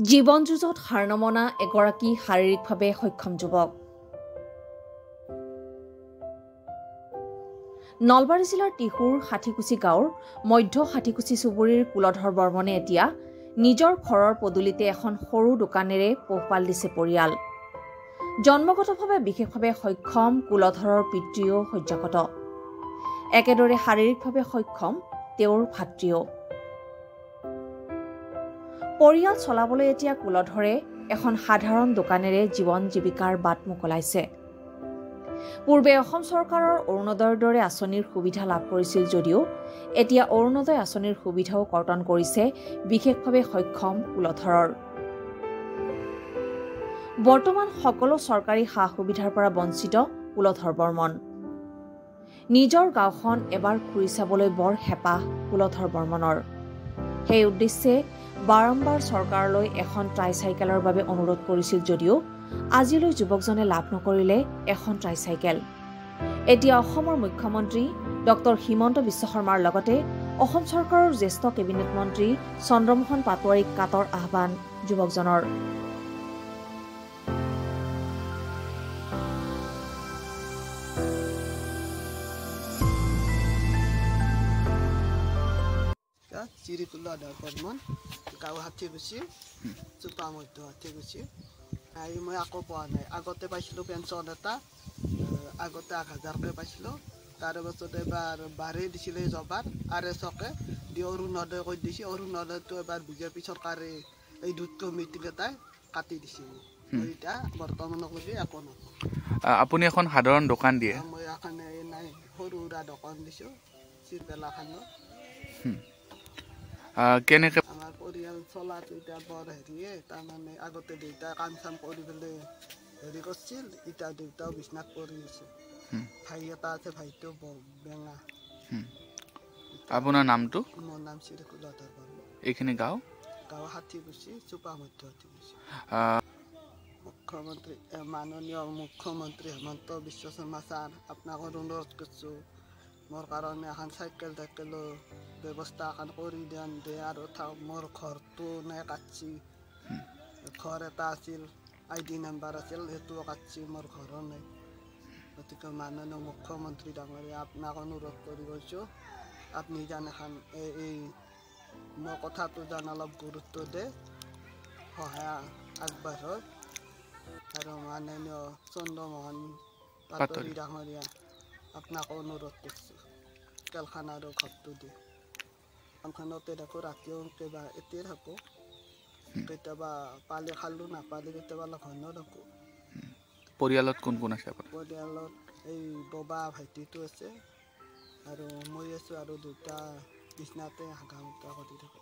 জীৱন যুঁজত হাৰ নমনা এগৰাকী শাৰীৰিকভাৱে সক্ষম যুৱক। নলবাৰী জিলাৰ টিহুৰ হাতীকুছি গাঁৱৰ মধ্য হাতীকুছি চুবুৰীৰ কুলধৰ বৰ্মনে এতিয়া নিজৰ ঘৰৰ পদূলিতে এখন সৰু দোকানেৰে পোহপাল দিছে পৰিয়াল। জন্মগতভাৱে বিশেষভাৱে সক্ষম কুলধৰৰ পিতৃও শয্যাগত। একেদৰে শাৰীৰিকভাৱে সক্ষম তেওঁৰ ভাতৃও। পৰিয়াল চলাবলৈ এতিয়া কুলধৰে এখন সাধাৰণ দোকানেৰে জীৱন জীৱিকাৰ বাট মোকলাইছে। পূৰ্বে অসম চৰকাৰৰ অৰুণোদয়ৰ দৰে আঁচনিৰ সুবিধা লাভ কৰিছিল যদিও এতিয়া অৰুণোদয় আঁচনিৰ সুবিধাও কৰ্তন কৰিছে বিশেষভাৱে সক্ষম কুলধৰৰ। বৰ্তমান সকলো চৰকাৰী সা সুবিধাৰ পৰা বঞ্চিত কুলধৰ বৰ্মন। নিজৰ গাঁওখন এবাৰ ঘূৰি চাবলৈ বৰ হেঁপাহ কুলধৰ বৰ্মনৰ। সেই উদ্দেশ্যে বাৰম্বাৰ চৰকাৰলৈ এখন ট্ৰাইচাইকেলৰ বাবে অনুৰোধ কৰিছিল যদিও আজিলৈ যুৱকজনে লাভ নকৰিলে এখন ট্ৰাইচাইকেল। এতিয়া অসমৰ মুখ্যমন্ত্ৰী ডক্টৰ হিমন্ত বিশ্ব শৰ্মাৰ লগতে অসম চৰকাৰৰ জ্যেষ্ঠ কেবিনেট মন্ত্ৰী চন্দ্ৰমোহন পাটোৱাৰীক কাটৰ আহ্বান যুৱকজনৰ। কুলধৰ বৰ্মন, গাঁও হাতীকুছি, চোপা মধ্য হাতীকুছি। মই আকৌ পোৱা নাই। আগতে পাইছিলোঁ পেঞ্চন এটা, আগতে 1,000কৈ পাইছিলোঁ। তাৰে পাছত এবাৰ বাঢ়ি দিছিলে জবাৰ RSকে দি অৰুণোদয় কৰি দিছে। অৰুণোদয়টো এবাৰ বিজেপি চৰকাৰে এই দুধ কমিটিকেইটাই কাটি দিছে। মই এতিয়া বৰ্তমানলৈকে একো নাপাওঁ। আপুনি এখন সাধাৰণ দোকান দিয়ে? মই এখন নাই সৰু সুৰা দোকান দিছোঁ চিৰবেলাখানত। কেনেকৈ আমাৰ পৰিয়াল চলাটো এতিয়া বৰ হেৰিয়ে, তাৰমানে আগতে দেউতাই কাম চাম কৰি পেলাই হেৰি কৰিছিল, এতিয়া দেউতাও বিচনাত পৰি আছে। ভাই এটা আছে, ভাইটো বেঙা। আপোনাৰ নামটো? মোৰ নাম শ্ৰী কুলধৰ বৰ্মন। এইখিনি গাঁও হাতীকুছি, চোপা মধ্য হাতীকুছি। মুখ্যমন্ত্ৰী মাননীয় মুখ্যমন্ত্ৰী হিমন্ত বিশ্ব শৰ্মা ছাৰ, আপোনাক অনুৰোধ কৰিছোঁ মোৰ কাৰণে এখন চাইকেল টাইকেলৰ ব্যৱস্থা এখন কৰি দিয়ে আৰু মোৰ ঘৰটো নাই কাটছি। ঘৰ এটা আছিল, ID নাম্বাৰ আছিল, সেইটোও কাটছি, মোৰ ঘৰো নাই। গতিকে মাননীয় মুখ্যমন্ত্ৰী ডাঙৰীয়া, আপোনাক অনুৰোধ কৰি কৈছোঁ আপুনি যেন এখন এই মোৰ কথাটো যেন অলপ গুৰুত্ব দিয়ে, সহায় আগবাঢ়ক। আৰু মাননীয় চন্দ্ৰমোহন পাটোৱাৰী ডাঙৰীয়া, আপোনাক অনুৰোধ কৰিছোঁ কেলখান আৰু ঘৰটো দিয়ে। দোকানখনতে থাকোঁ, ৰাতিও কেতিয়াবা এতিয়াই থাকোঁ, কেতিয়াবা পালি খালোঁ, নাপালি কেতিয়াবা অলপ ঘৰত থাকোঁ। পৰিয়ালত কোন কোন আছে? পৰিয়ালত এই ববা ভাইটিটো আছে আৰু মই আছোঁ, আৰু দুটা বিচনাতে হাগা মুতা কৰি থাকে।